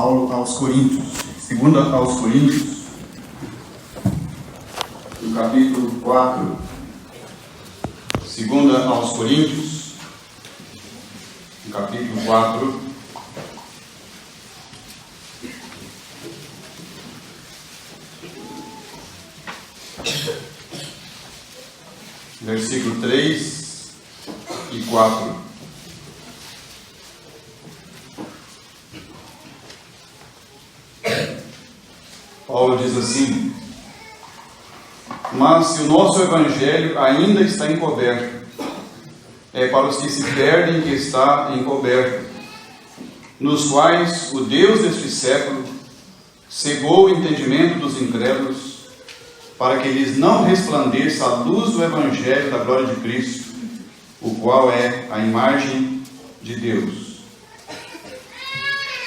Paulo aos Coríntios. Segunda aos Coríntios, no capítulo 4. Segunda aos Coríntios, no capítulo 4. Versículo 3 e 4. Paulo diz assim: mas se o nosso evangelho ainda está encoberto, é para os que se perdem que está encoberto, nos quais o Deus deste século cegou o entendimento dos incrédulos, para que lhes não resplandeça a luz do evangelho da glória de Cristo, o qual é a imagem de Deus.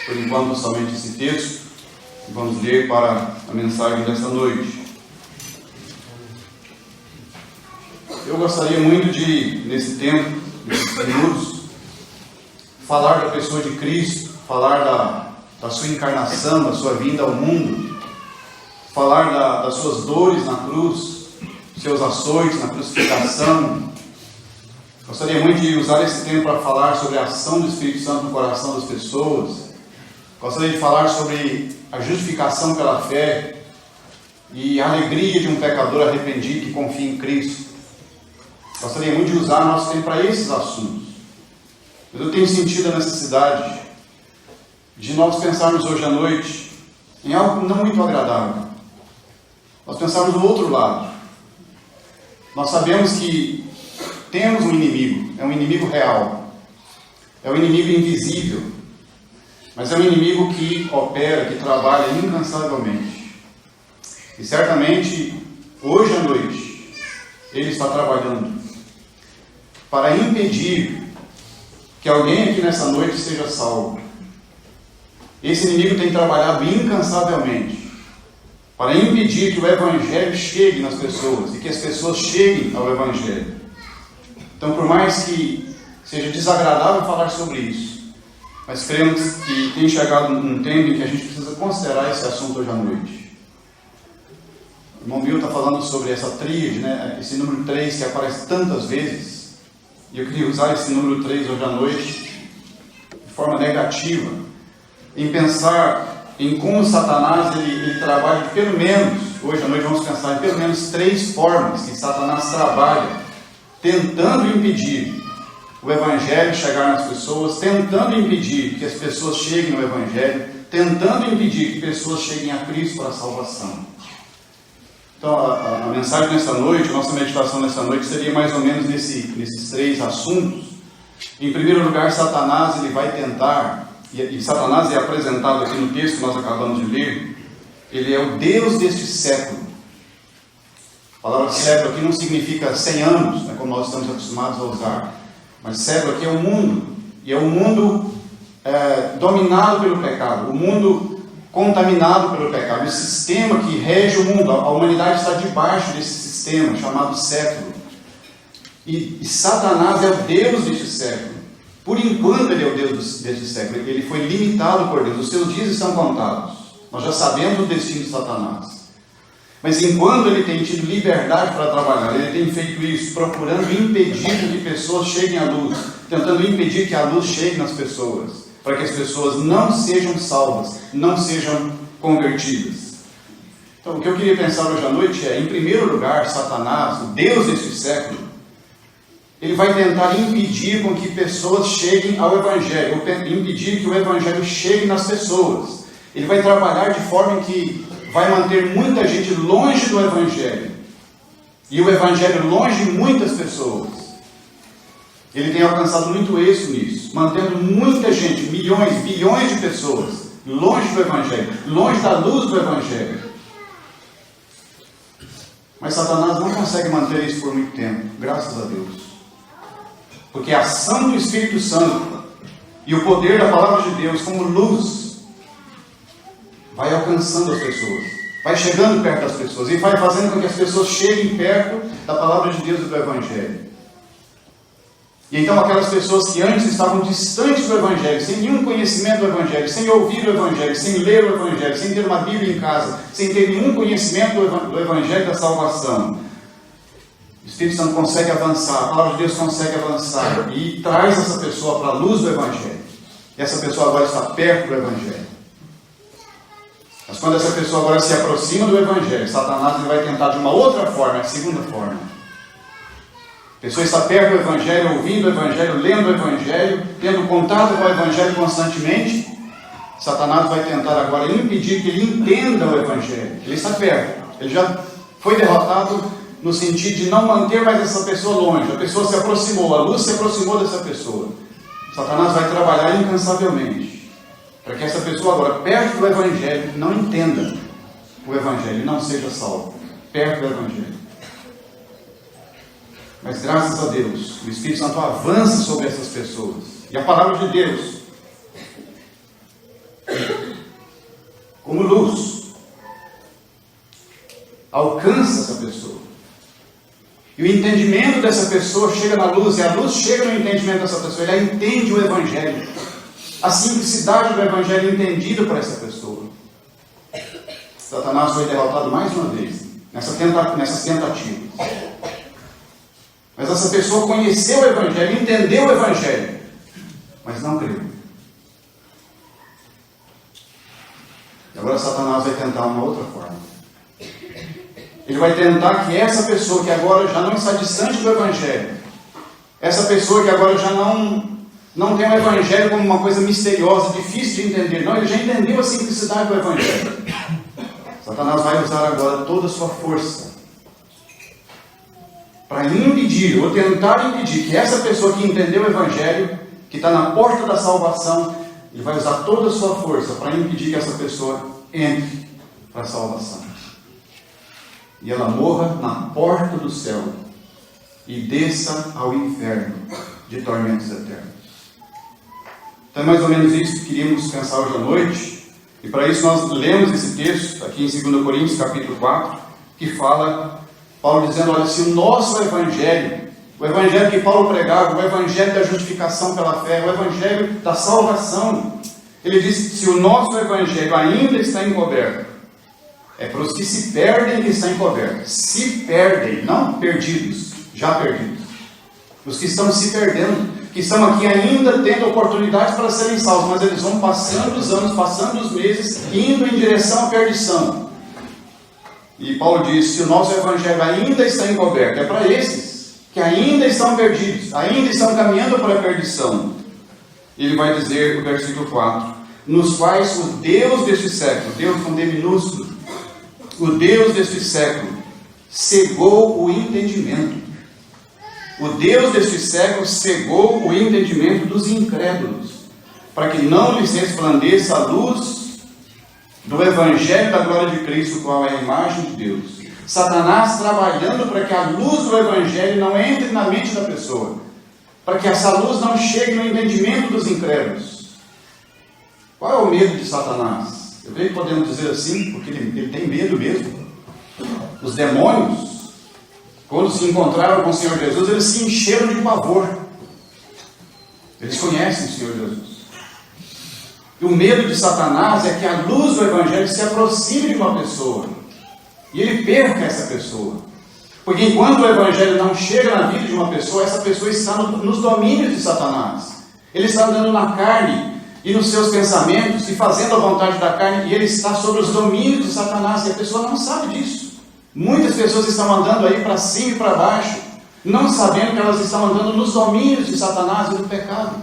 Por enquanto, somente esse texto. Vamos ler para a mensagem desta noite. Eu gostaria muito de, nesse tempo, nesses minutos, falar da pessoa de Cristo, falar da sua encarnação, da sua vinda ao mundo, falar das suas dores na cruz, seus açoites na crucificação. Gostaria muito de usar esse tempo para falar sobre a ação do Espírito Santo no coração das pessoas. Gostaria de falar sobre a justificação pela fé e a alegria de um pecador arrependido que confia em Cristo. Gostaria muito de usar nosso tempo para esses assuntos. Mas eu tenho sentido a necessidade de nós pensarmos hoje à noite em algo não muito agradável. Nós pensarmos no outro lado. Nós sabemos que temos um inimigo, é um inimigo real, é um inimigo invisível, mas é um inimigo que opera, que trabalha incansavelmente. E certamente, hoje à noite, ele está trabalhando para impedir que alguém aqui nessa noite seja salvo. Esse inimigo tem trabalhado incansavelmente para impedir que o Evangelho chegue nas pessoas e que as pessoas cheguem ao Evangelho. Então, por mais que seja desagradável falar sobre isso, mas cremos que tem chegado um tempo em que a gente precisa considerar esse assunto hoje à noite. O irmão Bill está falando sobre essa tríade, né? Esse número 3 que aparece tantas vezes. E eu queria usar esse número 3 hoje à noite de forma negativa, em pensar em como Satanás ele trabalha de pelo menos, hoje à noite vamos pensar em pelo menos 3 formas que Satanás trabalha, tentando impedir o Evangelho chegar nas pessoas, tentando impedir que as pessoas cheguem ao Evangelho, tentando impedir que pessoas cheguem a Cristo para a salvação. Então, a mensagem nesta noite, a nossa meditação nesta noite seria mais ou menos nesses 3 assuntos. Em primeiro lugar, Satanás ele vai tentar, e Satanás é apresentado aqui no texto que nós acabamos de ler, ele é o Deus deste século. A palavra século aqui não significa 100 anos, né, como nós estamos acostumados a usar. Mas século aqui é o mundo, e é um mundo dominado pelo pecado, o mundo contaminado pelo pecado, o sistema que rege o mundo, a humanidade está debaixo desse sistema chamado século. E Satanás é o Deus deste século. Por enquanto ele é o Deus deste século, ele foi limitado por Deus, os seus dias estão contados. Nós já sabemos o destino de Satanás. Mas enquanto ele tem tido liberdade para trabalhar, ele tem feito isso, procurando impedir que pessoas cheguem à luz, tentando impedir que a luz chegue nas pessoas, para que as pessoas não sejam salvas, não sejam convertidas. Então, o que eu queria pensar hoje à noite é, em primeiro lugar, Satanás, o Deus deste século, ele vai tentar impedir com que pessoas cheguem ao Evangelho, impedir que o Evangelho chegue nas pessoas. Ele vai trabalhar de forma que vai manter muita gente longe do Evangelho. E o Evangelho longe de muitas pessoas. Ele tem alcançado muito êxito nisso, mantendo muita gente, milhões, bilhões de pessoas longe do Evangelho, longe da luz do Evangelho. Mas Satanás não consegue manter isso por muito tempo, graças a Deus. Porque a ação do Espírito Santo e o poder da Palavra de Deus como luz vai alcançando as pessoas, vai chegando perto das pessoas e vai fazendo com que as pessoas cheguem perto da Palavra de Deus e do Evangelho. E então aquelas pessoas que antes estavam distantes do Evangelho, sem nenhum conhecimento do Evangelho, sem ouvir o Evangelho, sem ler o Evangelho, sem ter uma Bíblia em casa, sem ter nenhum conhecimento do Evangelho da salvação, o Espírito Santo consegue avançar, a palavra de Deus consegue avançar e traz essa pessoa para a luz do Evangelho. E essa pessoa agora está perto do Evangelho. Mas quando essa pessoa agora se aproxima do Evangelho, Satanás ele vai tentar de uma outra forma, a segunda forma. A pessoa está perto do Evangelho, ouvindo o Evangelho, lendo o Evangelho, tendo contato com o Evangelho constantemente. Satanás vai tentar agora impedir que ele entenda o Evangelho. Ele está perto. Ele já foi derrotado no sentido de não manter mais essa pessoa longe. A pessoa se aproximou, a luz se aproximou dessa pessoa. Satanás vai trabalhar incansavelmente para que essa pessoa agora, perto do Evangelho, não entenda o Evangelho e não seja salvo. Perto do Evangelho. Mas graças a Deus, o Espírito Santo avança sobre essas pessoas. E a palavra de Deus, como luz, alcança essa pessoa. E o entendimento dessa pessoa chega na luz, e a luz chega no entendimento dessa pessoa. Ela entende o Evangelho. A simplicidade do Evangelho é entendida por essa pessoa. Satanás foi derrotado mais uma vez, nessas tentativas. Mas essa pessoa conheceu o Evangelho, entendeu o Evangelho, mas não creu. E agora Satanás vai tentar uma outra forma. Ele vai tentar que essa pessoa que agora já não está distante do Evangelho, essa pessoa que agora já não tem o Evangelho como uma coisa misteriosa, difícil de entender, não, ele já entendeu a simplicidade do Evangelho. Satanás vai usar agora toda a sua força para impedir, ou tentar impedir, que essa pessoa que entendeu o Evangelho, que está na porta da salvação, ele vai usar toda a sua força para impedir que essa pessoa entre para a salvação. E ela morra na porta do céu e desça ao inferno de tormentos eternos. Então é mais ou menos isso que queríamos pensar hoje à noite. E para isso nós lemos esse texto aqui em 2 Coríntios capítulo 4, que fala, Paulo dizendo, olha, se o nosso Evangelho, o Evangelho que Paulo pregava, o Evangelho da justificação pela fé, o Evangelho da salvação, ele diz, se o nosso Evangelho ainda está encoberto, é para os que se perdem que está encoberto. Se perdem, não perdidos, já perdidos. Os que estão se perdendo, que estão aqui ainda tendo oportunidades para serem salvos, mas eles vão passando os anos, passando os meses, indo em direção à perdição. E Paulo diz, se o nosso Evangelho ainda está encoberto, é para esses que ainda estão perdidos, ainda estão caminhando para a perdição. Ele vai dizer no versículo 4, nos quais o Deus deste século, Deus com D minúsculo, o Deus deste século cegou o entendimento. O Deus deste século cegou o entendimento dos incrédulos, para que não lhes resplandeça a luz do Evangelho da glória de Cristo, qual é a imagem de Deus. Satanás trabalhando para que a luz do Evangelho não entre na mente da pessoa, para que essa luz não chegue no entendimento dos incrédulos. Qual é o medo de Satanás? Eu creio que podemos dizer assim, porque ele tem medo mesmo. Os demônios, quando se encontraram com o Senhor Jesus, eles se encheram de pavor. Eles conhecem o Senhor Jesus. E o medo de Satanás é que a luz do Evangelho se aproxime de uma pessoa e ele perca essa pessoa. Porque enquanto o Evangelho não chega na vida de uma pessoa, essa pessoa está nos domínios de Satanás. Ele está andando na carne e nos seus pensamentos, e fazendo a vontade da carne, e ele está sobre os domínios de Satanás, e a pessoa não sabe disso. Muitas pessoas estão andando aí para cima e para baixo, não sabendo que elas estão andando nos domínios de Satanás e do pecado.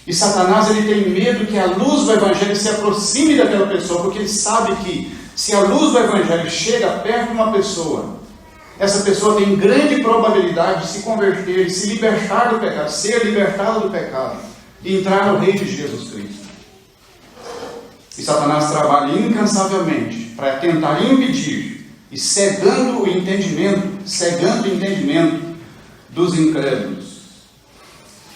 E Satanás, ele tem medo que a luz do Evangelho se aproxime daquela pessoa, porque ele sabe que se a luz do Evangelho chega perto de uma pessoa, essa pessoa tem grande probabilidade de se converter, de se libertar do pecado, ser libertada do pecado, e entrar no reino de Jesus Cristo. E Satanás trabalha incansavelmente para tentar impedir e cegando o entendimento dos incrédulos.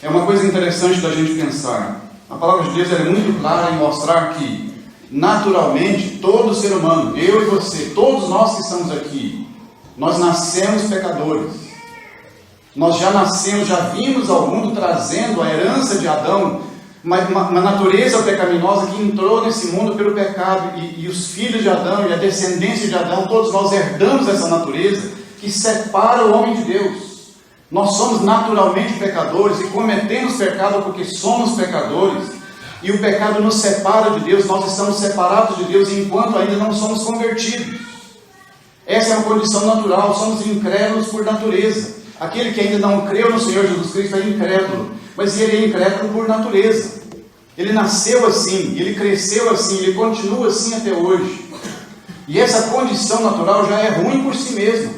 É uma coisa interessante da gente pensar. A palavra de Deus é muito clara em mostrar que, naturalmente, todo ser humano, eu e você, todos nós que estamos aqui, nós nascemos pecadores. Nós já nascemos, já vimos ao mundo trazendo a herança de Adão, uma natureza pecaminosa que entrou nesse mundo pelo pecado, e os filhos de Adão e a descendência de Adão, todos nós herdamos essa natureza que separa o homem de Deus. Nós somos naturalmente pecadores e cometemos pecado porque somos pecadores, e o pecado nos separa de Deus. Nós estamos separados de Deus enquanto ainda não somos convertidos. Essa é uma condição natural, somos incrédulos por natureza. Aquele que ainda não creu no Senhor Jesus Cristo é incrédulo, mas ele é incrédulo por natureza. Ele nasceu assim, ele cresceu assim, ele continua assim até hoje. E essa condição natural já é ruim por si mesma.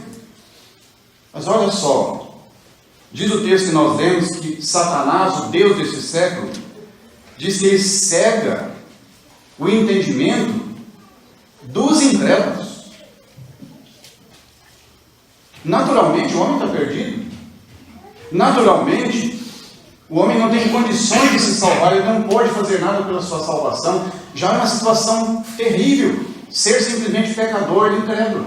Mas olha só, diz o texto que nós lemos que Satanás, o Deus desse século, diz que ele cega o entendimento dos incrédulos. Naturalmente o homem está perdido. Naturalmente o homem não tem condições de se salvar, ele não pode fazer nada pela sua salvação. Já é uma situação terrível ser simplesmente pecador e incrédulo.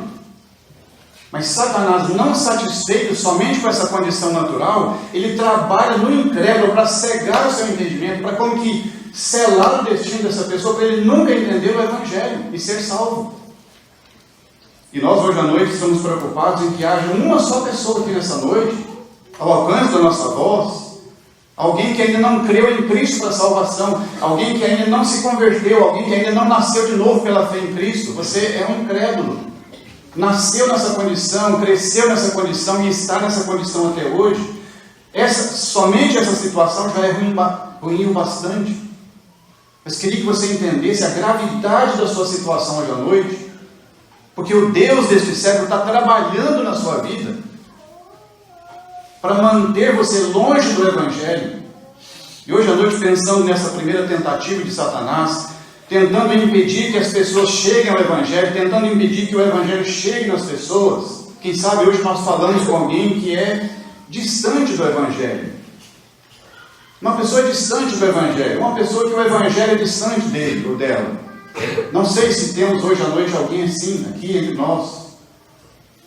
Mas Satanás, não satisfeito somente com essa condição natural, ele trabalha no incrédulo para cegar o seu entendimento, para como que selar o destino dessa pessoa, para ele nunca entender o Evangelho e ser salvo. E nós hoje à noite estamos preocupados em que haja uma só pessoa aqui nessa noite, ao alcance da nossa voz, alguém que ainda não creu em Cristo para a salvação, alguém que ainda não se converteu, alguém que ainda não nasceu de novo pela fé em Cristo. Você é um incrédulo. Nasceu nessa condição, cresceu nessa condição e está nessa condição até hoje. Somente essa situação já é ruim o bastante. Mas queria que você entendesse a gravidade da sua situação hoje à noite, porque o Deus deste século está trabalhando na sua vida para manter você longe do Evangelho. E hoje à noite, pensando nessa primeira tentativa de Satanás, tentando impedir que as pessoas cheguem ao Evangelho, tentando impedir que o Evangelho chegue nas pessoas. Quem sabe hoje nós falamos com alguém que é distante do Evangelho. Uma pessoa distante do Evangelho, uma pessoa que o Evangelho é distante dele ou dela. Não sei se temos hoje à noite alguém assim, aqui entre nós.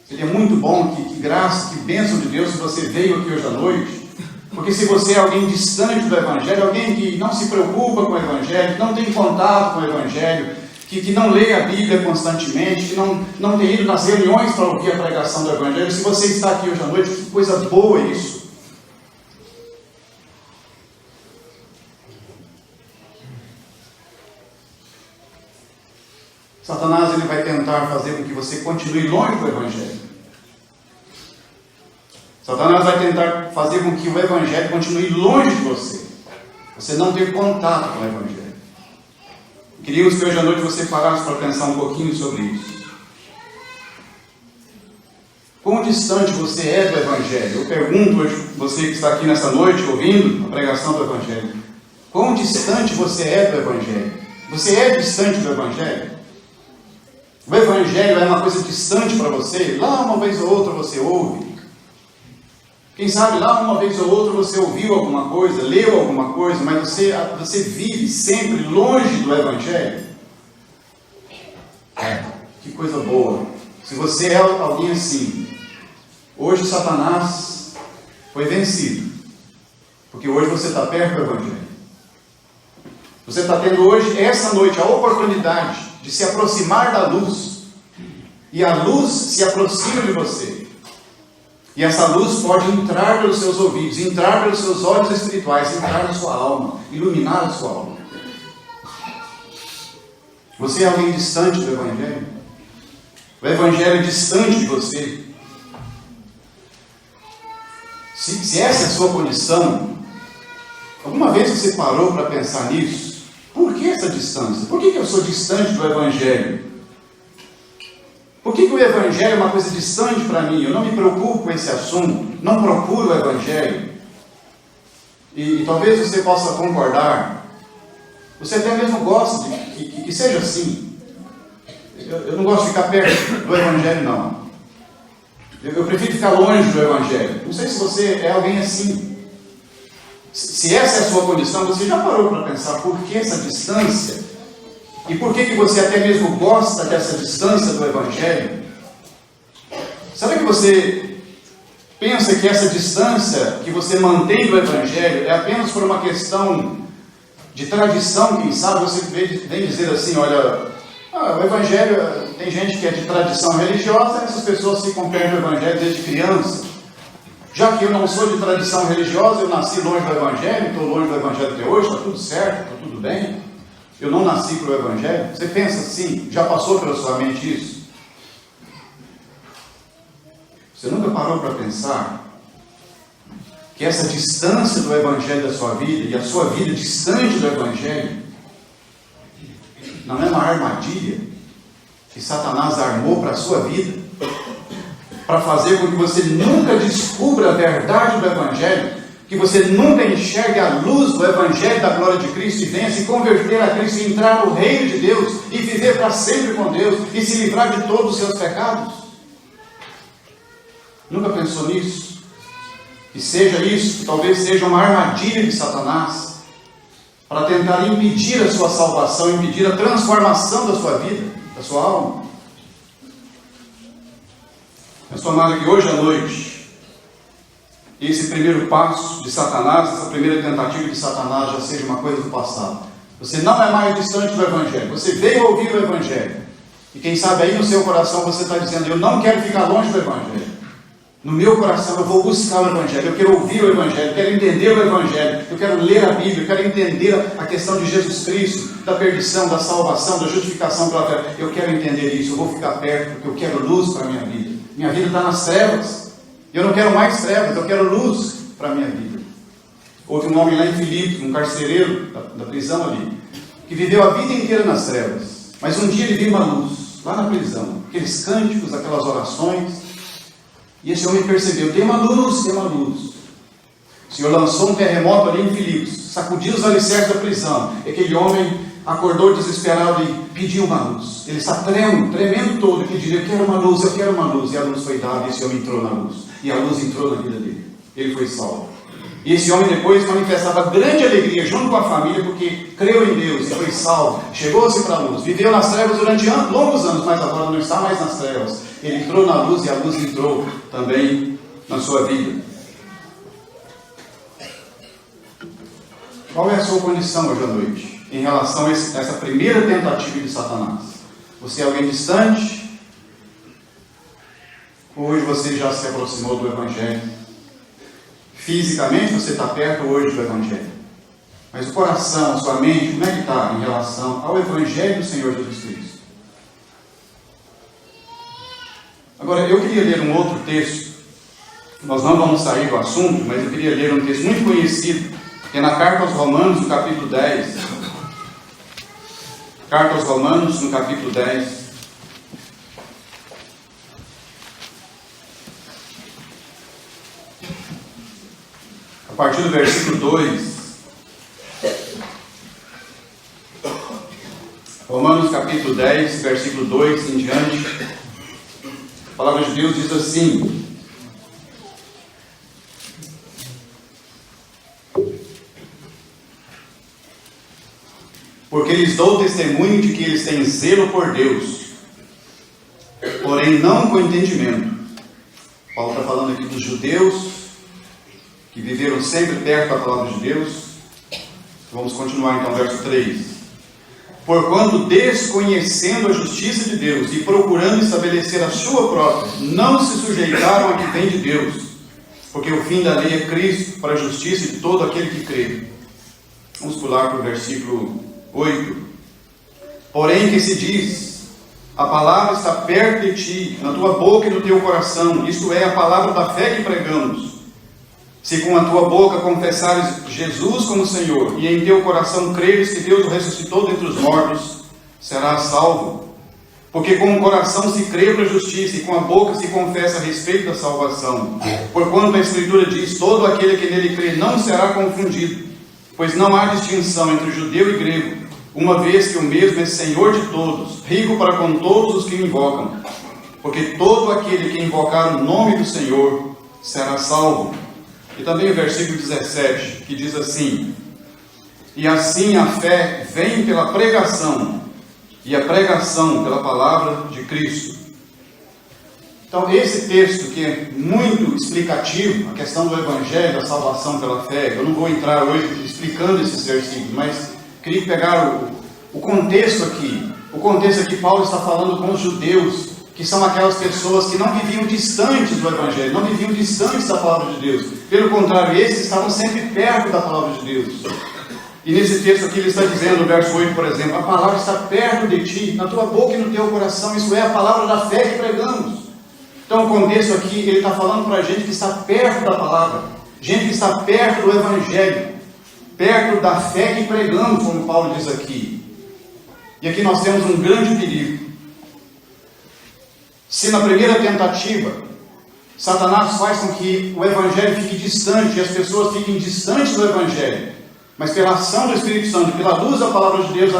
Seria muito bom, que graça, que bênção de Deus se você veio aqui hoje à noite. Porque se você é alguém distante do Evangelho, alguém que não se preocupa com o Evangelho, que não tem contato com o Evangelho, que não lê a Bíblia constantemente, que não tem ido nas reuniões para ouvir a pregação do Evangelho, se você está aqui hoje à noite, que coisa boa isso. Satanás ele vai tentar fazer com que você continue longe do Evangelho. Satanás vai tentar fazer com que o Evangelho continue longe de você. Você não ter contato com o Evangelho. Queríamos que hoje à noite você parasse para pensar um pouquinho sobre isso. Quão distante você é do Evangelho? Eu pergunto hoje, você que está aqui nessa noite ouvindo a pregação do Evangelho. Quão distante você é do Evangelho? Você é distante do Evangelho? O Evangelho é uma coisa distante para você? Lá uma vez ou outra você ouve. Quem sabe lá uma vez ou outra você ouviu alguma coisa, leu alguma coisa, mas você vive sempre longe do Evangelho? Que coisa boa. Se você é alguém assim, hoje Satanás foi vencido. Porque hoje você está perto do Evangelho. Você está tendo hoje, essa noite, a oportunidade de se aproximar da luz, e a luz se aproxima de você, e essa luz pode entrar pelos seus ouvidos, entrar pelos seus olhos espirituais, entrar na sua alma, iluminar a sua alma. Você é alguém distante do Evangelho? O Evangelho é distante de você? Se essa é a sua condição, alguma vez você parou para pensar nisso? Por que essa distância? Por que eu sou distante do Evangelho? Por que o Evangelho é uma coisa distante para mim? Eu não me preocupo com esse assunto, não procuro o Evangelho. E talvez você possa concordar, você até mesmo gosta que seja assim. Eu não gosto de ficar perto do Evangelho, não. Eu prefiro ficar longe do Evangelho. Não sei se você é alguém assim. Se essa é a sua condição, você já parou para pensar por que essa distância? E por que você até mesmo gosta dessa distância do Evangelho? Será que você pensa que essa distância que você mantém do Evangelho é apenas por uma questão de tradição, quem sabe você vem dizer assim, olha, o Evangelho, tem gente que é de tradição religiosa, essas pessoas se compreendem o Evangelho desde criança. Já que eu não sou de tradição religiosa, eu nasci longe do Evangelho, estou longe do Evangelho até hoje, está tudo certo, está tudo bem. Eu não nasci para o Evangelho. Você pensa assim? Já passou pela sua mente isso? Você nunca parou para pensar que essa distância do Evangelho da sua vida e a sua vida distante do Evangelho não é uma armadilha que Satanás armou para a sua vida, para fazer com que você nunca descubra a verdade do Evangelho, que você nunca enxergue a luz do Evangelho da glória de Cristo e venha se converter a Cristo e entrar no reino de Deus e viver para sempre com Deus e se livrar de todos os seus pecados? Nunca pensou nisso? Que seja isso, que talvez seja uma armadilha de Satanás para tentar impedir a sua salvação, impedir a transformação da sua vida, da sua alma. Mas tomara que hoje à noite, esse primeiro passo de Satanás, essa primeira tentativa de Satanás já seja uma coisa do passado. Você não é mais distante do Evangelho, você veio ouvir o Evangelho. E quem sabe aí no seu coração você está dizendo, eu não quero ficar longe do Evangelho. No meu coração eu vou buscar o Evangelho, eu quero ouvir o Evangelho, eu quero entender o Evangelho, eu quero ler a Bíblia, eu quero entender a questão de Jesus Cristo, da perdição, da salvação, da justificação pela fé. Eu quero entender isso, eu vou ficar perto, porque eu quero luz para a minha vida. Minha vida está nas trevas, eu não quero mais trevas, eu quero luz para a minha vida. Houve um homem lá em Filipos, um carcereiro da prisão ali, que viveu a vida inteira nas trevas, mas um dia ele viu uma luz, lá na prisão, aqueles cânticos, aquelas orações. E esse homem percebeu, tem uma luz, tem uma luz. O Senhor lançou um terremoto ali em Filipos, sacudiu os alicerces da prisão. E aquele homem acordou desesperado e pediu uma luz. Ele está tremendo todo, e pediu, eu quero uma luz, eu quero uma luz. E a luz foi dada, e esse homem entrou na luz. E a luz entrou na vida dele. Ele foi salvo. E esse homem depois manifestava grande alegria junto com a família, porque creu em Deus e foi salvo. Chegou-se para a luz, viveu nas trevas durante longos anos, mas agora não está mais nas trevas. Ele entrou na luz e a luz entrou também na sua vida. Qual é a sua condição hoje à noite em relação a essa primeira tentativa de Satanás? Você é alguém distante? Ou hoje você já se aproximou do Evangelho? Fisicamente você está perto hoje do Evangelho. Mas o coração, a sua mente, como é que está em relação ao Evangelho do Senhor Jesus Cristo? Agora, eu queria ler um outro texto. Nós não vamos sair do assunto, mas eu queria ler um texto muito conhecido, que é na Carta aos Romanos, no capítulo 10. Carta aos Romanos, no capítulo 10. A partir do versículo 2. Romanos capítulo 10, versículo 2 em diante. A palavra de Deus diz assim: porque lhes dou testemunho de que eles têm zelo por Deus, porém não com entendimento. Paulo está falando aqui dos judeus que viveram sempre perto da palavra de Deus. Vamos continuar então, verso 3. Porquanto, desconhecendo a justiça de Deus e procurando estabelecer a sua própria, não se sujeitaram a que vem de Deus, porque o fim da lei é Cristo, para a justiça de todo aquele que crê. Vamos pular para o versículo 8. Porém que se diz, a palavra está perto de ti, na tua boca e no teu coração, isto é, a palavra da fé que pregamos. Se com a tua boca confessares Jesus como Senhor, e em teu coração creres que Deus o ressuscitou dentre os mortos, serás salvo. Porque com o coração se crê para a justiça, e com a boca se confessa a respeito da salvação. Porquanto a Escritura diz, todo aquele que nele crê não será confundido, pois não há distinção entre judeu e grego, uma vez que o mesmo é Senhor de todos, rico para com todos os que o invocam. Porque todo aquele que invocar o nome do Senhor será salvo. E também o versículo 17, que diz assim: e assim a fé vem pela pregação, e a pregação pela palavra de Cristo. Então, esse texto que é muito explicativo, a questão do Evangelho, da salvação pela fé, eu não vou entrar hoje explicando esses versículos, mas queria pegar o contexto aqui. O contexto aqui, Paulo está falando com os judeus, que são aquelas pessoas que não viviam distantes do Evangelho, não viviam distantes da palavra de Deus. Pelo contrário, esses estavam sempre perto da palavra de Deus. E nesse texto aqui ele está dizendo, no verso 8, por exemplo, a palavra está perto de ti, na tua boca e no teu coração, isso é a palavra da fé que pregamos. Então o contexto aqui, ele está falando para a gente que está perto da palavra, gente que está perto do Evangelho, perto da fé que pregamos, como Paulo diz aqui. E aqui nós temos um grande perigo. Se na primeira tentativa, Satanás faz com que o Evangelho fique distante, e as pessoas fiquem distantes do Evangelho, mas pela ação do Espírito Santo, pela luz da palavra de Deus,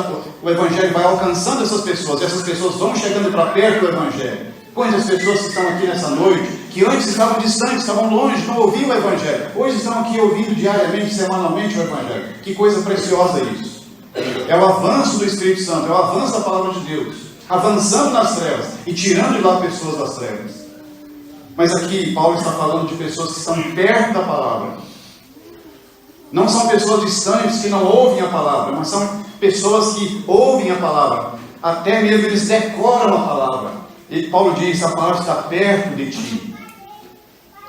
o Evangelho vai alcançando essas pessoas, e essas pessoas vão chegando para perto do Evangelho. Quantas pessoas que estão aqui nessa noite, que antes estavam distantes, estavam longe, não ouviam o Evangelho, hoje estão aqui ouvindo diariamente, semanalmente o Evangelho. Que coisa preciosa isso! É o avanço do Espírito Santo, é o avanço da palavra de Deus, avançando nas trevas e tirando de lá pessoas das trevas. Mas aqui Paulo está falando de pessoas que estão perto da palavra. Não são pessoas distantes que não ouvem a palavra, mas são pessoas que ouvem a palavra, até mesmo eles decoram a palavra. E Paulo diz, a palavra está perto de ti,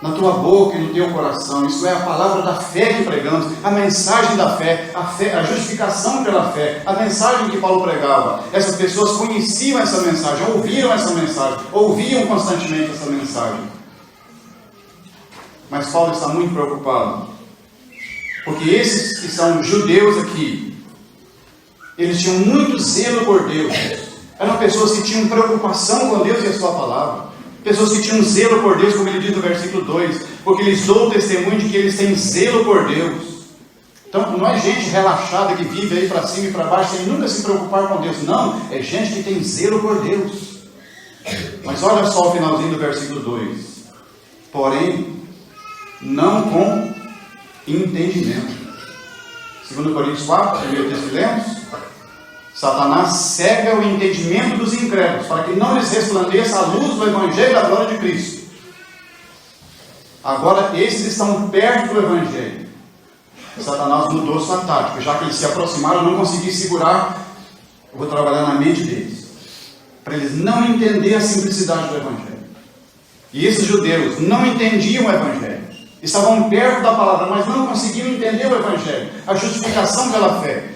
na tua boca e no teu coração. Isso é a palavra da fé que pregamos, a mensagem da fé, a justificação pela fé, a mensagem que Paulo pregava. Essas pessoas conheciam essa mensagem, ouviram essa mensagem, ouviam constantemente essa mensagem. Mas Paulo está muito preocupado, porque esses que são judeus aqui, eles tinham muito zelo por Deus, eram pessoas que tinham preocupação com Deus e a sua palavra, pessoas que tinham zelo por Deus, como ele diz no versículo 2, porque eles dão o testemunho de que eles têm zelo por Deus. Então não é gente relaxada que vive aí para cima e para baixo sem nunca se preocupar com Deus, não, é gente que tem zelo por Deus. Mas olha só o finalzinho do versículo 2, porém não com entendimento. 2 Coríntios 4, primeiro texto que lemos, Satanás cega o entendimento dos incrédulos, para que não lhes resplandeça a luz do Evangelho da glória de Cristo. Agora, esses estão perto do Evangelho. Satanás mudou sua tática, já que eles se aproximaram, não consegui segurar, eu vou trabalhar na mente deles, para eles não entenderem a simplicidade do Evangelho. E esses judeus não entendiam o Evangelho, estavam perto da palavra, mas não conseguiam entender o Evangelho, a justificação pela fé.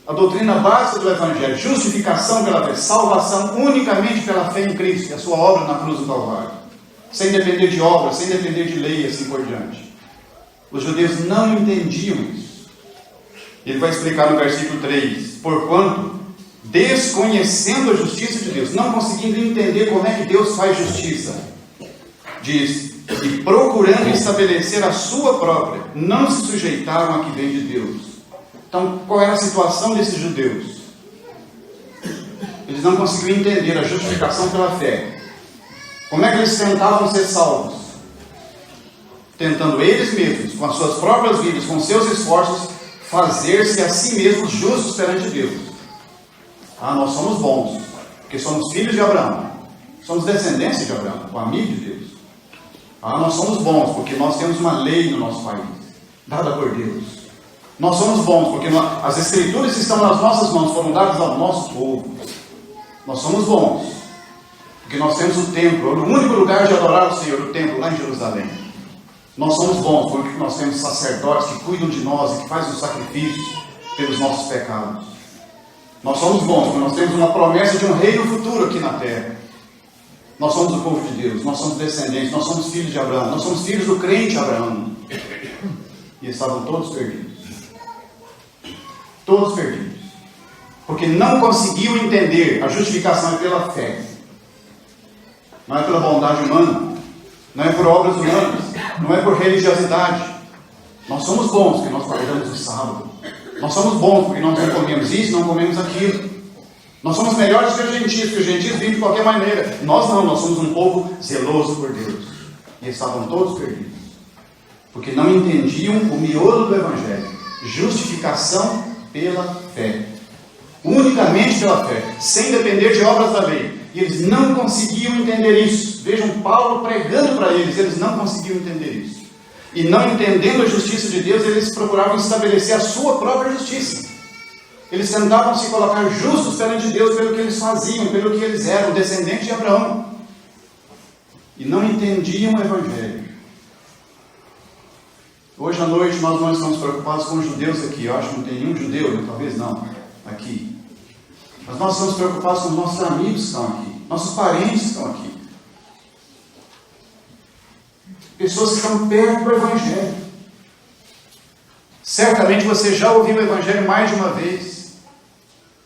A doutrina básica do Evangelho, justificação pela fé, salvação unicamente pela fé em Cristo, e a sua obra na cruz do Calvário, sem depender de obras, sem depender de lei, assim por diante. Os judeus não entendiam isso. Ele vai explicar no versículo 3, porquanto, desconhecendo a justiça de Deus, não conseguindo entender como é que Deus faz justiça, diz, e procurando estabelecer a sua própria, não se sujeitaram a que vem de Deus. Então, qual era a situação desses judeus? Eles não conseguiam entender a justificação pela fé. Como é que eles tentavam ser salvos? Tentando eles mesmos, com as suas próprias vidas, com seus esforços, fazer-se a si mesmos justos perante Deus. Ah, nós somos bons, porque somos filhos de Abraão. Somos descendência de Abraão, o amigo de Deus. Ah, nós somos bons, porque nós temos uma lei no nosso país, dada por Deus. Nós somos bons, porque as escrituras que estão nas nossas mãos foram dadas ao nosso povo. Nós somos bons, porque nós temos o templo, o único lugar de adorar o Senhor, o templo lá em Jerusalém. Nós somos bons, porque nós temos sacerdotes que cuidam de nós e que fazem os sacrifícios pelos nossos pecados. Nós somos bons, porque nós temos uma promessa de um reino futuro aqui na terra. Nós somos o povo de Deus, nós somos descendentes, nós somos filhos de Abraão, nós somos filhos do crente Abraão. E estavam todos perdidos. Todos perdidos, porque não conseguiam entender a justificação pela fé, não é pela bondade humana, não é por obras humanas, não é por religiosidade. Nós somos bons porque nós guardamos o sábado, nós somos bons porque nós não comemos isso, não comemos aquilo, nós somos melhores que os gentios, porque os gentios vivem de qualquer maneira. Nós não, nós somos um povo zeloso por Deus. E estavam todos perdidos, porque não entendiam o miolo do Evangelho, justificação pela fé, unicamente pela fé, sem depender de obras da lei. E eles não conseguiam entender isso. Vejam Paulo pregando para eles não conseguiam entender isso. E não entendendo a justiça de Deus, eles procuravam estabelecer a sua própria justiça. Eles tentavam se colocar justos perante Deus pelo que eles faziam, pelo que eles eram, descendentes de Abraão. E não entendiam o Evangelho. Hoje à noite nós não estamos preocupados com os judeus aqui. Eu acho que não tem nenhum judeu, né? Talvez não, aqui. Mas nós estamos preocupados com os nossos amigos que estão aqui, nossos parentes que estão aqui. Pessoas que estão perto do Evangelho. Certamente você já ouviu o Evangelho mais de uma vez.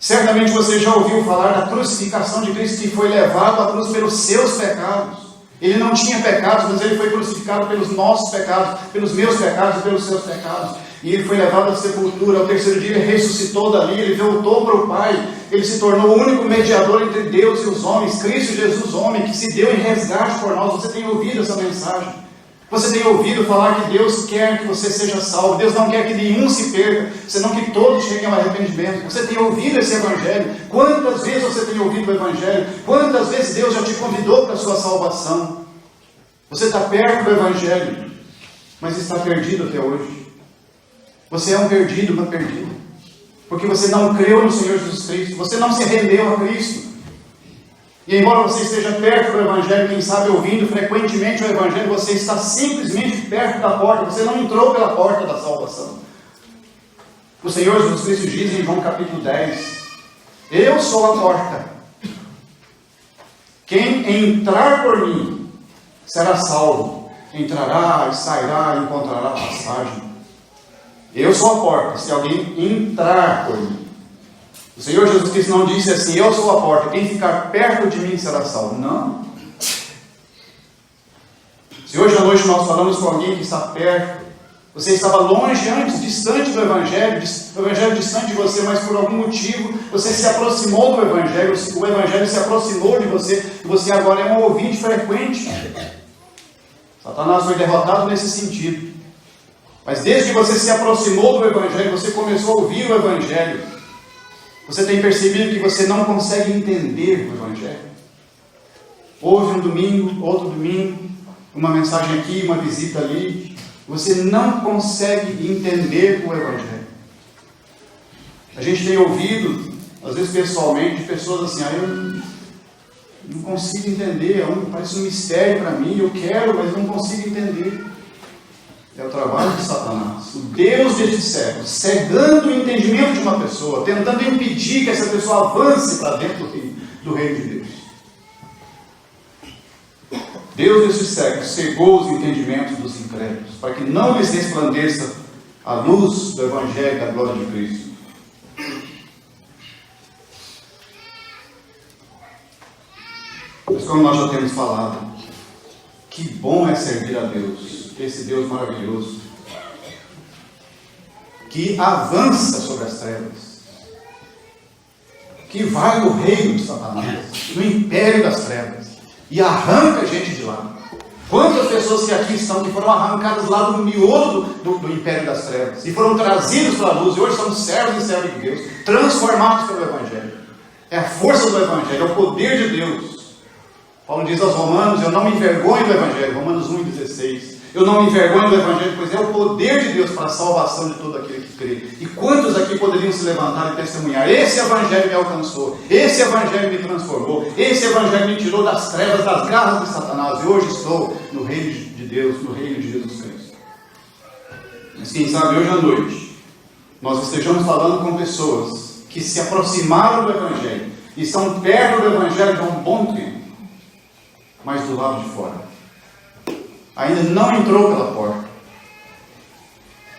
Certamente você já ouviu falar da crucificação de Cristo, que foi levado à cruz pelos seus pecados. Ele não tinha pecados, mas ele foi crucificado pelos nossos pecados, pelos meus pecados e pelos seus pecados. E ele foi levado à sepultura. Ao terceiro dia ele ressuscitou dali, ele voltou para o Pai. Ele se tornou o único mediador entre Deus e os homens, Cristo Jesus, homem, que se deu em resgate por nós. Você tem ouvido essa mensagem? Você tem ouvido falar que Deus quer que você seja salvo? Deus não quer que nenhum se perca, senão que todos cheguem ao arrependimento. Você tem ouvido esse Evangelho? Quantas vezes você tem ouvido o Evangelho? Quantas vezes Deus já te convidou para a sua salvação? Você está perto do Evangelho, mas está perdido até hoje. Você é um perdido, uma perdida, porque você não creu no Senhor Jesus Cristo, você não se rendeu a Cristo. E embora você esteja perto do Evangelho, quem sabe ouvindo frequentemente o Evangelho, você está simplesmente perto da porta, você não entrou pela porta da salvação. O Senhor Jesus Cristo diz em João capítulo 10, eu sou a porta. Quem entrar por mim será salvo, entrará e sairá e encontrará passagem. Eu sou a porta, se alguém entrar por mim. O Senhor Jesus Cristo não disse assim, eu sou a porta, quem ficar perto de mim será salvo. Não. Se hoje à noite nós falamos com alguém que está perto, você estava longe antes, distante do Evangelho, o Evangelho distante de você, mas por algum motivo você se aproximou do Evangelho, o Evangelho se aproximou de você, e você agora é um ouvinte frequente. Satanás foi derrotado nesse sentido. Mas desde que você se aproximou do Evangelho, você começou a ouvir o Evangelho, você tem percebido que você não consegue entender o Evangelho. Houve um domingo, outro domingo, uma mensagem aqui, uma visita ali. Você não consegue entender o Evangelho. A gente tem ouvido, às vezes pessoalmente, de pessoas assim, eu não consigo entender, parece um mistério para mim, eu quero, mas não consigo entender. É o trabalho de Satanás, o Deus deste século, cegando o entendimento de uma pessoa, tentando impedir que essa pessoa avance para dentro do reino de Deus. Deus deste século cegou os entendimentos dos incrédulos, para que não lhes resplandeça a luz do Evangelho da glória de Cristo. Mas como nós já temos falado, que bom é servir a Deus. Esse Deus maravilhoso, que avança sobre as trevas, que vai no reino de Satanás, no império das trevas, e arranca a gente de lá. Quantas pessoas que aqui estão, que foram arrancadas lá do miolo do império das trevas, e foram trazidos para a luz, e hoje são servos e servas de Deus, transformados pelo Evangelho. É a força do Evangelho, é o poder de Deus. Paulo diz aos Romanos, eu não me envergonho do Evangelho, Romanos 1,16. Eu não me envergonho do Evangelho, pois é o poder de Deus para a salvação de todo aquele que crê. E quantos aqui poderiam se levantar e testemunhar? Esse Evangelho me alcançou, esse Evangelho me transformou, esse Evangelho me tirou das trevas, das garras de Satanás, e hoje estou no reino de Deus, no reino de Jesus Cristo. Mas quem sabe hoje à noite, nós estejamos falando com pessoas que se aproximaram do Evangelho, e estão perto do Evangelho há um bom tempo, mas do lado de fora. Ainda não entrou pela porta.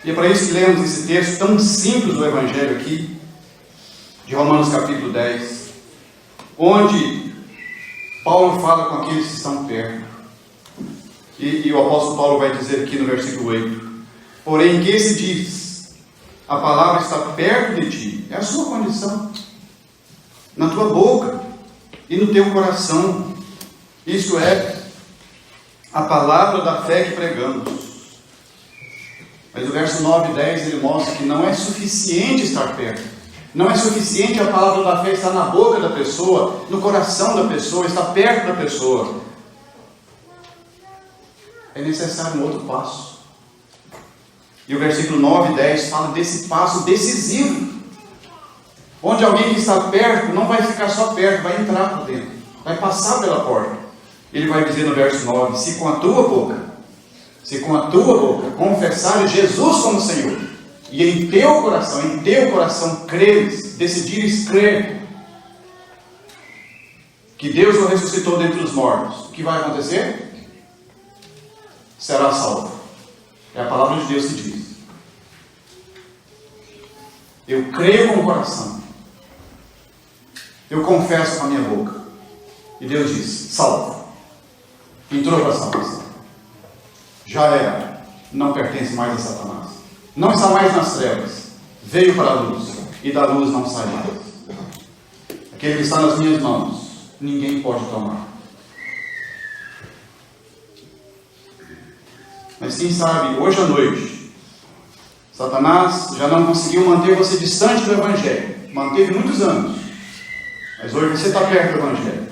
E é para isso que lemos esse texto tão simples do Evangelho aqui, de Romanos capítulo 10, onde Paulo fala com aqueles que estão perto. E o apóstolo Paulo vai dizer aqui no versículo 8, porém que se diz, a palavra está perto de ti, é a sua condição, na tua boca e no teu coração, isto é, a palavra da fé que pregamos. Mas o verso 9 e 10 ele mostra que não é suficiente estar perto, Não é suficiente a palavra da fé estar na boca da pessoa, no coração da pessoa, estar perto da pessoa. É necessário um outro passo. E o versículo 9 e 10 fala desse passo decisivo, onde alguém que está perto não vai ficar só perto, vai entrar por dentro, vai passar pela porta. Ele vai dizer no verso 9: se com a tua boca confessares Jesus como Senhor, e em teu coração creres, decidires crer que Deus o ressuscitou dentre os mortos, o que vai acontecer? Será salvo. É a palavra de Deus que diz. Eu creio com o coração, eu confesso com a minha boca, e Deus diz: salvo. Entrou para a salvação. Já era, não pertence mais a Satanás, não está mais nas trevas, veio para a luz, e da luz não sai mais. Aquele que está nas minhas mãos, ninguém pode tomar. Mas quem sabe, hoje à noite, Satanás já não conseguiu manter você distante do Evangelho. Manteve muitos anos, mas hoje você está perto do Evangelho.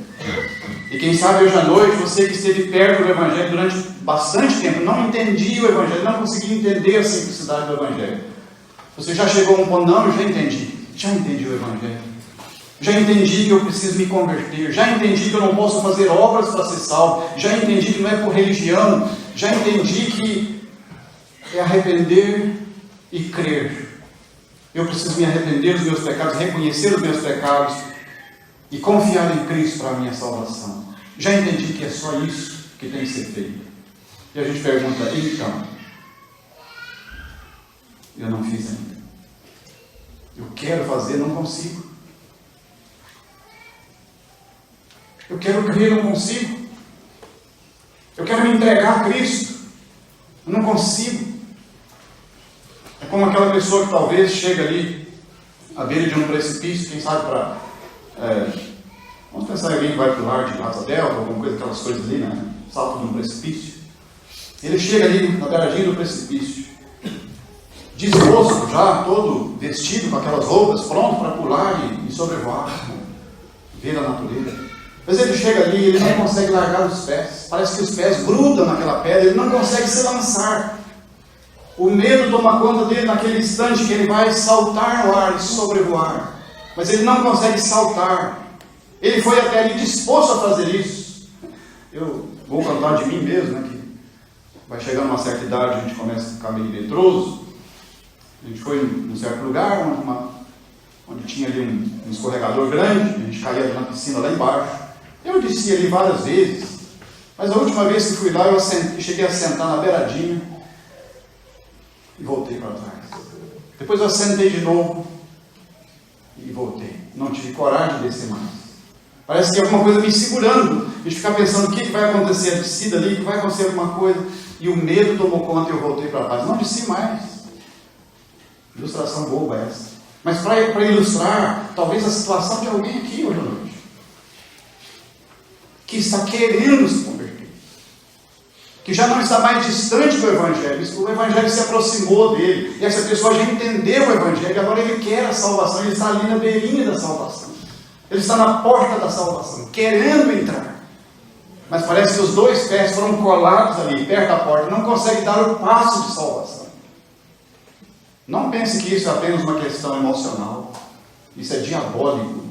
E quem sabe hoje à noite, você que esteve perto do Evangelho durante bastante tempo, não entendia o Evangelho, não conseguia entender a simplicidade do Evangelho. Você já chegou a um ponto: não, eu já entendi o Evangelho. Já entendi que eu preciso me converter, já entendi que eu não posso fazer obras para ser salvo, já entendi que não é por religião, já entendi que é arrepender e crer. Eu preciso me arrepender dos meus pecados, reconhecer os meus pecados e confiar em Cristo para a minha salvação. Já entendi que é só isso que tem que ser feito. E a gente pergunta: então, eu não fiz ainda. Eu quero fazer, não consigo. Eu quero crer, não consigo. Eu quero me entregar a Cristo, eu não consigo. É como aquela pessoa que talvez chega ali à beira de um precipício, quem sabe vamos pensar em alguém que vai para o lar de Asa Delta, alguma coisa, aquelas coisas ali, né? Salto de um precipício. Ele chega ali na beiradinha do precipício, disposto já, todo vestido com aquelas roupas, pronto para pular e sobrevoar, ver a natureza. Mas ele chega ali e ele não consegue largar os pés. Parece que os pés grudam naquela pedra, ele não consegue se lançar. O medo toma conta dele naquele instante que ele vai saltar no ar e sobrevoar. Mas ele não consegue saltar. Ele foi até ali disposto a fazer isso. Eu vou contar de mim mesmo, né, que vai chegando uma certa idade, a gente começa a ficar meio medroso. A gente foi num certo lugar, onde tinha ali um escorregador grande, a gente caía na piscina lá embaixo. Eu desci ali várias vezes, mas a última vez que fui lá, eu cheguei a sentar na beiradinha e voltei para trás. Depois eu assentei de novo e voltei. Não tive coragem de descer mais. Parece que é alguma coisa me segurando. A gente fica pensando: o que vai acontecer? A descida ali, que vai acontecer alguma coisa. E o medo tomou conta e eu voltei para trás. Não desci mais. Ilustração boba essa. Mas para ilustrar, talvez a situação de alguém aqui hoje à noite, que está querendo se converter, que já não está mais distante do Evangelho, o Evangelho se aproximou dele, e essa pessoa já entendeu o Evangelho, e agora ele quer a salvação, ele está ali na beirinha da salvação, ele está na porta da salvação, querendo entrar, mas parece que os dois pés foram colados ali, perto da porta, não consegue dar o passo de salvação. Não pense que isso é apenas uma questão emocional, isso é diabólico.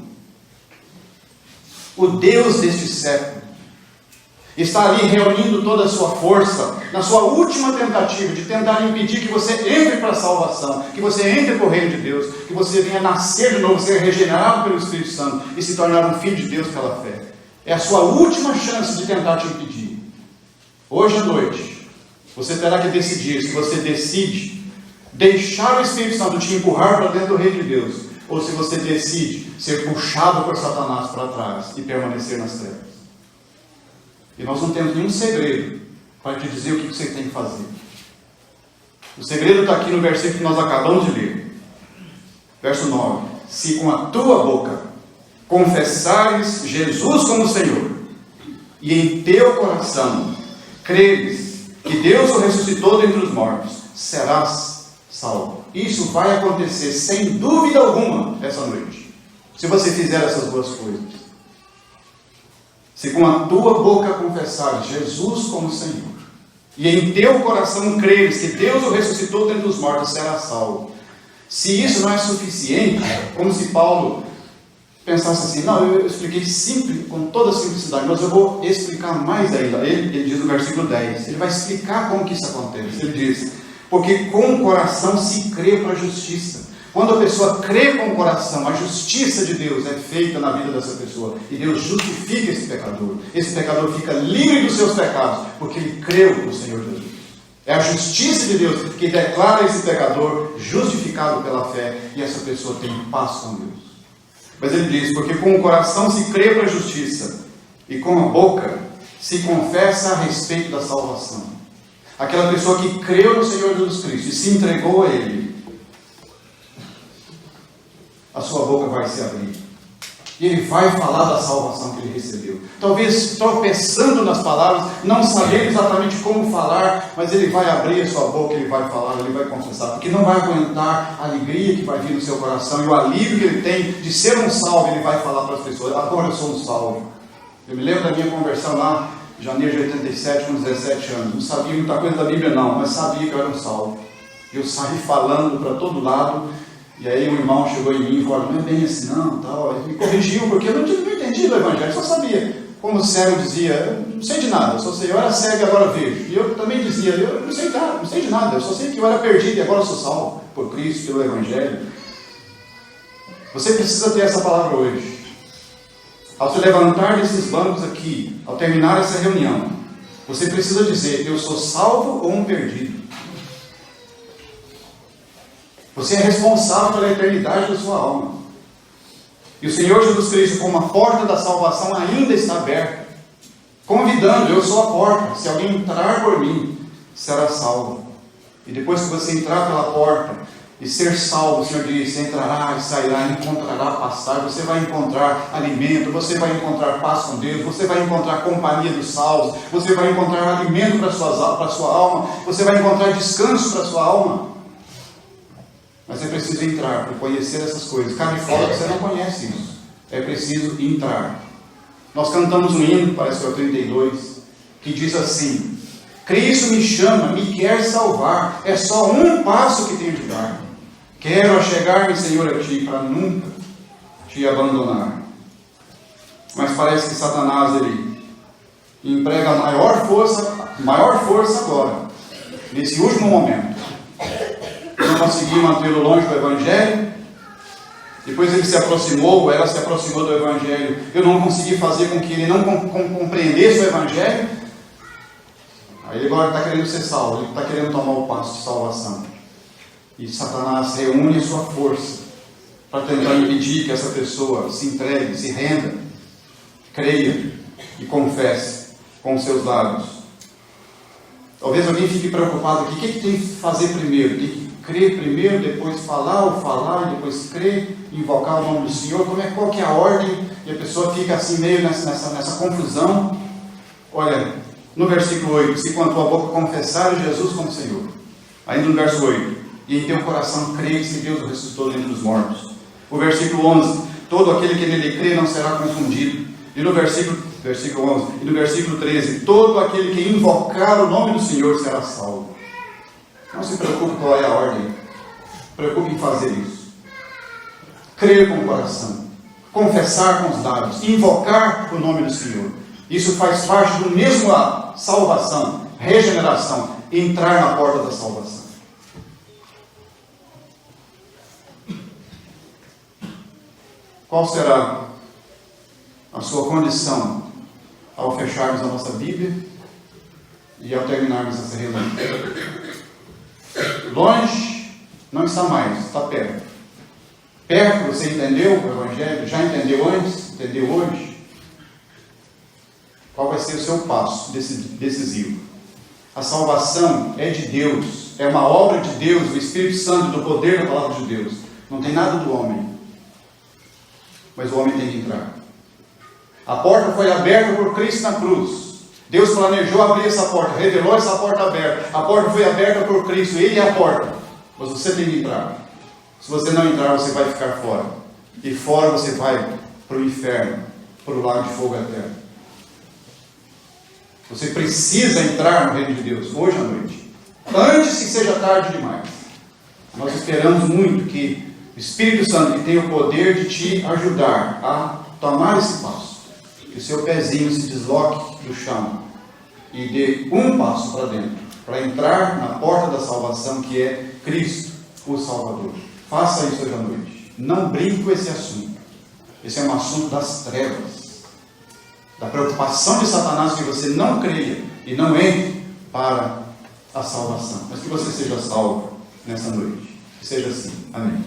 O Deus deste século está ali reunindo toda a sua força, na sua última tentativa de tentar impedir que você entre para a salvação, que você entre para o reino de Deus, que você venha nascer de novo, ser regenerado pelo Espírito Santo e se tornar um filho de Deus pela fé. É a sua última chance de tentar te impedir. Hoje à noite, você terá que decidir se você decide deixar o Espírito Santo te empurrar para dentro do reino de Deus, ou se você decide ser puxado por Satanás para trás e permanecer nas trevas. E nós não temos nenhum segredo para te dizer o que você tem que fazer. O segredo está aqui no versículo que nós acabamos de ler. Verso 9. Se com a tua boca confessares Jesus como Senhor, e em teu coração creres que Deus o ressuscitou dentre os mortos, serás salvo. Isso vai acontecer sem dúvida alguma essa noite, se você fizer essas duas coisas. Se com a tua boca confessares Jesus como Senhor, e em teu coração creres que Deus o ressuscitou dentre os mortos, serás salvo. Se isso não é suficiente, como se Paulo pensasse assim, não, eu expliquei simples, com toda a simplicidade, mas eu vou explicar mais ainda. Ele diz no versículo 10, ele vai explicar como que isso acontece. Ele diz, porque com o coração se crê para a justiça. Quando a pessoa crê com o coração, a justiça de Deus é feita na vida dessa pessoa, e Deus justifica esse pecador. Esse pecador fica livre dos seus pecados, porque ele creu no Senhor Jesus. É a justiça de Deus que declara esse pecador justificado pela fé, e essa pessoa tem paz com Deus. Mas ele diz, porque com o coração se crê para a justiça, e com a boca se confessa a respeito da salvação. Aquela pessoa que creu no Senhor Jesus Cristo e se entregou a Ele, a sua boca vai se abrir. E ele vai falar da salvação que ele recebeu. Talvez tropeçando nas palavras, não sabendo exatamente como falar, mas ele vai abrir a sua boca, ele vai falar, ele vai confessar, porque não vai aguentar a alegria que vai vir no seu coração e o alívio que ele tem de ser um salvo. Ele vai falar para as pessoas, agora eu sou um salvo. Eu me lembro da minha conversão lá, em janeiro de 87, com 17 anos. Não sabia muita coisa da Bíblia não, mas sabia que eu era um salvo. Eu saí falando para todo lado. E aí um irmão chegou em mim e falou, não é bem assim não, tal. Ele me corrigiu, porque eu não entendi do Evangelho, só sabia. Como o cego dizia, eu não sei de nada, eu só sei, eu era cego e agora vejo. E eu também dizia, eu não sei nada, não sei de nada, eu só sei que eu era perdido e agora sou salvo por Cristo, pelo Evangelho. Você precisa ter essa palavra hoje. Ao se levantar desses bancos aqui, ao terminar essa reunião, você precisa dizer, eu sou salvo ou um perdido. Você é responsável pela eternidade da sua alma. E o Senhor Jesus Cristo, como a porta da salvação, ainda está aberta, convidando, eu sou a porta, se alguém entrar por mim, será salvo. E depois que você entrar pela porta e ser salvo, o Senhor diz, você entrará e sairá, encontrará pastagem, você vai encontrar alimento, você vai encontrar paz com Deus, você vai encontrar companhia dos salvos, você vai encontrar alimento para a sua alma, você vai encontrar descanso para a sua alma. Mas é preciso entrar para conhecer essas coisas. Cá de fora você não conhece isso. É preciso entrar. Nós cantamos um hino, parece que é o 32, que diz assim, Cristo me chama, me quer salvar, é só um passo que tenho de dar. Quero achegar-me, Senhor, a Ti, para nunca Te abandonar. Mas parece que Satanás, ele emprega maior força agora, nesse último momento. Não consegui mantê-lo longe do Evangelho. Depois ele se aproximou, ela se aproximou do Evangelho. Eu não consegui fazer com que ele não compreendesse o Evangelho. Aí ele agora está querendo ser salvo, ele está querendo tomar o passo de salvação. E Satanás reúne a sua força para tentar impedir que essa pessoa se entregue, se renda, creia e confesse com os seus lábios. Talvez alguém fique preocupado aqui, o que tem que fazer primeiro? Tem que crer primeiro, depois falar, ou falar, e depois crer, invocar o nome do Senhor. Qual que é a ordem? E a pessoa fica assim meio nessa confusão. Olha, no versículo 8, se com a tua boca confessares Jesus como Senhor. Ainda no verso 8, e em teu coração creres que Deus o ressuscitou dentre os mortos. O versículo 11, todo aquele que nele crê não será confundido. E no versículo 11, e no versículo 13, todo aquele que invocar o nome do Senhor será salvo. Não se preocupe qual é a ordem. Preocupe em fazer isso. Crer com o coração, confessar com os lábios, invocar o nome do Senhor. Isso faz parte do mesmo ato, salvação, regeneração, entrar na porta da salvação. Qual será a sua condição ao fecharmos a nossa Bíblia e ao terminarmos essa reunião? Longe não está mais, está perto. Perto, você entendeu o Evangelho? Já entendeu antes? Entendeu hoje? Qual vai ser o seu passo decisivo? A salvação é de Deus, é uma obra de Deus, do Espírito Santo, do poder da palavra de Deus. Não tem nada do homem, mas o homem tem que entrar. A porta foi aberta por Cristo na cruz. Deus planejou abrir essa porta, revelou essa porta aberta. A porta foi aberta por Cristo, Ele é a porta. Mas você tem que entrar. Se você não entrar, você vai ficar fora. E fora você vai para o inferno, para o lago de fogo eterno. Você precisa entrar no reino de Deus, hoje à noite. Antes que seja tarde demais. Nós esperamos muito que o Espírito Santo, que tem o poder de te ajudar a tomar esse passo, que o seu pezinho se desloque do chão e dê um passo para dentro, para entrar na porta da salvação, que é Cristo, o Salvador. Faça isso hoje à noite. Não brinque com esse assunto. Esse é um assunto das trevas, da preocupação de Satanás que você não creia e não entre para a salvação, mas que você seja salvo nessa noite. Que seja assim. Amém.